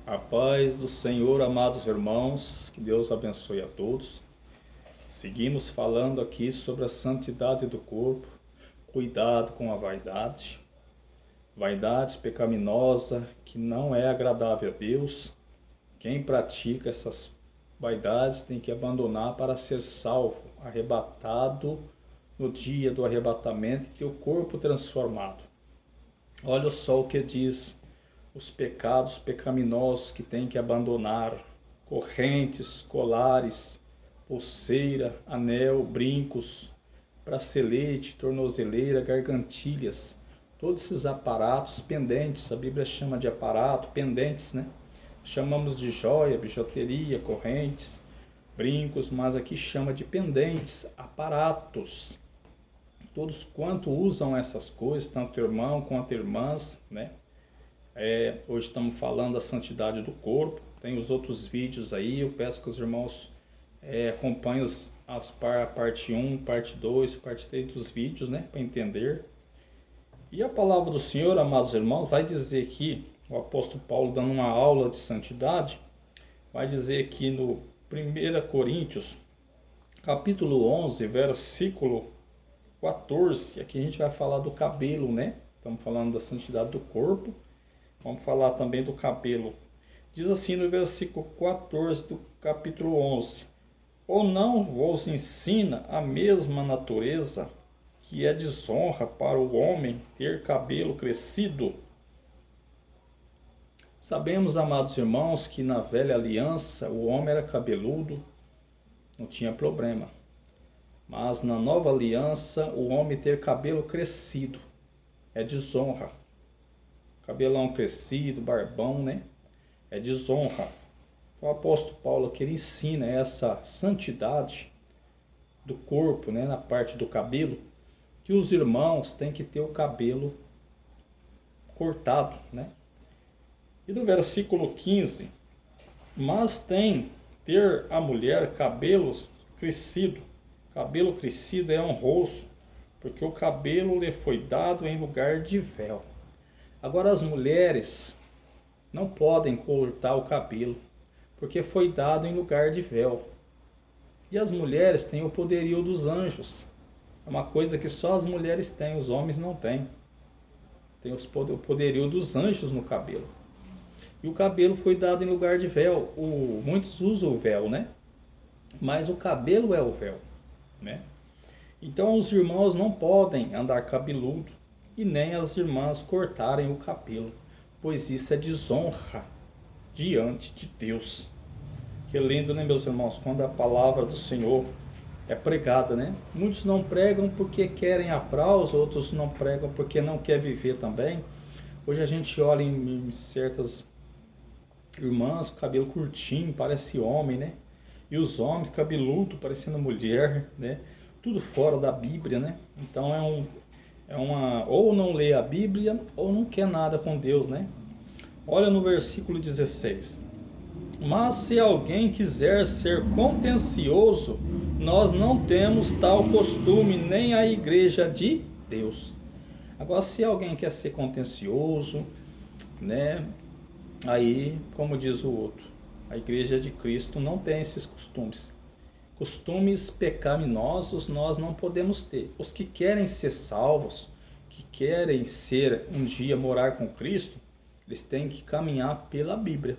A paz do Senhor, amados irmãos, que Deus abençoe a todos. Seguimos falando aqui sobre a santidade do corpo, cuidado com a vaidade, vaidade pecaminosa que não é agradável a Deus. Quem pratica essas vaidades tem que abandonar para ser salvo, arrebatado no dia do arrebatamento e ter o corpo transformado. Olha só o que diz os pecados pecaminosos que tem que abandonar: correntes, colares, pulseira, anel, brincos, bracelete, tornozeleira, gargantilhas, todos esses aparatos pendentes. A Bíblia chama de aparato, pendentes, né? Chamamos de joia, bijuteria, correntes, brincos, mas aqui chama de pendentes, aparatos. Todos quanto usam essas coisas, tanto irmão quanto irmãs, né? Hoje estamos falando da santidade do corpo. Tem os outros vídeos aí, eu peço que os irmãos acompanhem a parte 1, parte 2, parte 3 dos vídeos, né, para entender. E a palavra do Senhor, amados irmãos, vai dizer aqui, o apóstolo Paulo dando uma aula de santidade, vai dizer aqui no 1 Coríntios, capítulo 11, versículo 14, aqui a gente vai falar do cabelo, né? Estamos falando da santidade do corpo. Vamos falar também do cabelo. Diz assim no versículo 14 do capítulo 11: ou não vos ensina a mesma natureza que é desonra para o homem ter cabelo crescido? Sabemos, amados irmãos, que na velha aliança o homem era cabeludo, não tinha problema. Mas na nova aliança o homem ter cabelo crescido é desonra. Cabelão crescido, barbão, né? É desonra. O apóstolo Paulo aqui ele ensina essa santidade do corpo, né? Na parte do cabelo, que os irmãos têm que ter o cabelo cortado, né? E no versículo 15: mas tem ter a mulher cabelo crescido. Cabelo crescido é honroso, porque o cabelo lhe foi dado em lugar de véu. Agora as mulheres não podem cortar o cabelo, porque foi dado em lugar de véu. E as mulheres têm o poderio dos anjos. É uma coisa que só as mulheres têm, os homens não têm. Tem o poderio dos anjos no cabelo. E o cabelo foi dado em lugar de véu. Muitos usam o véu, né? Mas o cabelo é o véu, né? Então os irmãos não podem andar cabeludo e nem as irmãs cortarem o cabelo, pois isso é desonra diante de Deus. Que lindo, né, meus irmãos, quando a palavra do Senhor é pregada, né? Muitos não pregam porque querem aplauso, outros não pregam porque não quer viver também. Hoje a gente olha em certas irmãs, cabelo curtinho, parece homem, né? E os homens cabeludo, parecendo mulher, né? Tudo fora da Bíblia, né? Então ou não lê a Bíblia ou não quer nada com Deus, né? Olha no versículo 16: mas se alguém quiser ser contencioso, nós não temos tal costume, nem a igreja de Deus. Agora, se alguém quer ser contencioso, né? Aí, como diz o outro, a igreja de Cristo não tem esses costumes. Costumes pecaminosos nós não podemos ter. Os que querem ser salvos, que querem ser um dia morar com Cristo, eles têm que caminhar pela Bíblia.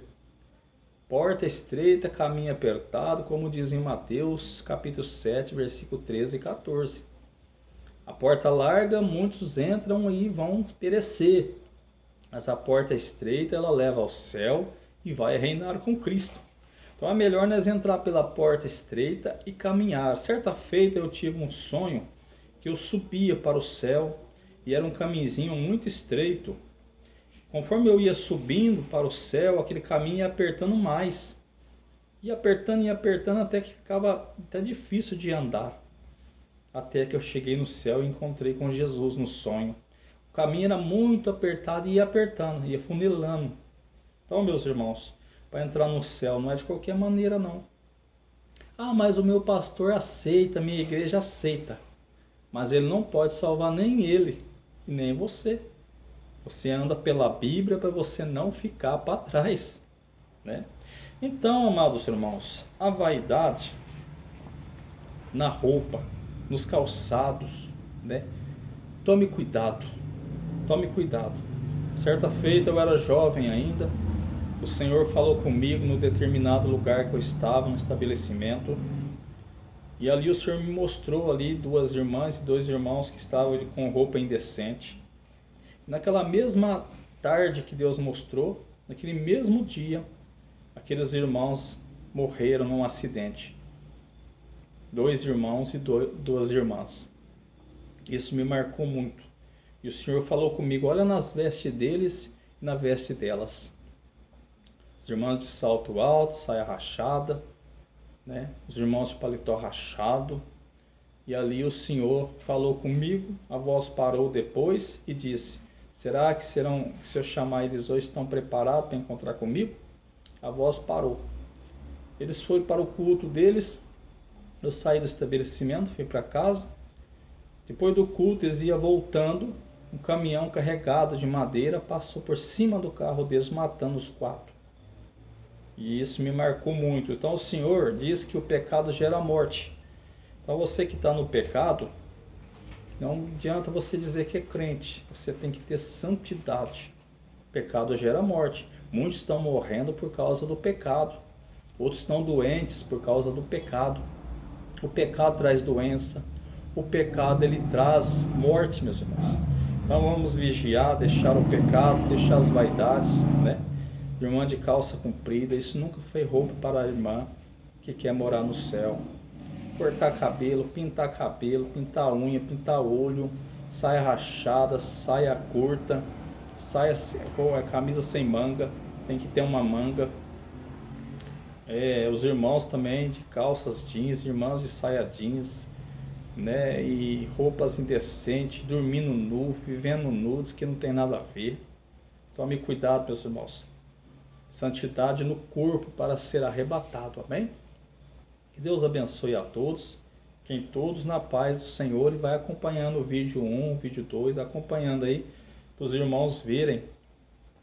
Porta estreita, caminho apertado, como diz em Mateus capítulo 7, versículo 13 e 14. A porta larga, muitos entram e vão perecer. Mas a porta estreita, ela leva ao céu e vai reinar com Cristo. Então é melhor nós entrar pela porta estreita e caminhar. Certa feita eu tive um sonho que eu subia para o céu e era um caminhozinho muito estreito. Conforme eu ia subindo para o céu, aquele caminho ia apertando mais. Ia apertando até que ficava até difícil de andar. Até que eu cheguei no céu e encontrei com Jesus no sonho. O caminho era muito apertado e ia apertando, ia funilando. Então, meus irmãos, para entrar no céu não é de qualquer maneira não. Ah, mas o meu pastor aceita, minha igreja aceita. Mas ele não pode salvar nem ele e nem você. Você anda pela Bíblia para você não ficar para trás. né? Então, amados irmãos, a vaidade na roupa, nos calçados, né? Tome cuidado, tome cuidado. Certa feita eu era jovem ainda, o Senhor falou comigo no determinado lugar que eu estava, no estabelecimento, e ali o Senhor me mostrou ali duas irmãs e dois irmãos que estavam com roupa indecente. Naquela mesma tarde que Deus mostrou, naquele mesmo dia, aqueles irmãos morreram num acidente. Dois irmãos e duas irmãs. Isso me marcou muito. E o Senhor falou comigo, olha nas vestes deles e na veste delas. As irmãs de salto alto, saia rachada, né? Os irmãos de paletó rachado. E ali o Senhor falou comigo, a voz parou depois e disse, será que se eu chamar eles hoje, estão preparados para encontrar comigo? A voz parou. Eles foram para o culto deles, eu saí do estabelecimento, fui para casa. Depois do culto, eles iam voltando, um caminhão carregado de madeira passou por cima do carro deles, matando os quatro. E isso me marcou muito. Então o Senhor diz que o pecado gera morte. Então você que está no pecado, não adianta você dizer que é crente. Você tem que ter santidade. O pecado gera morte. Muitos estão morrendo por causa do pecado. Outros estão doentes por causa do pecado. O pecado traz doença. O pecado ele traz morte, meus irmãos. Então vamos vigiar, deixar o pecado, deixar as vaidades, né? Irmã de calça comprida, isso nunca foi roupa para a irmã que quer morar no céu. Cortar cabelo, pintar unha, pintar olho, saia rachada, saia curta, camisa sem manga, tem que ter uma manga. Os irmãos também de calças jeans, irmãs de saia jeans, né? E roupas indecentes, dormindo nu, vivendo nudes que não tem nada a ver. Tome cuidado, meus irmãos. Santidade no corpo para ser arrebatado, amém? Que Deus abençoe a todos, fiquem todos na paz do Senhor e vai acompanhando o vídeo 1, o vídeo 2, acompanhando aí para os irmãos verem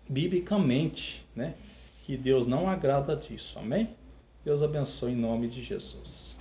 biblicamente, né? Que Deus não agrada disso, amém? Deus abençoe em nome de Jesus.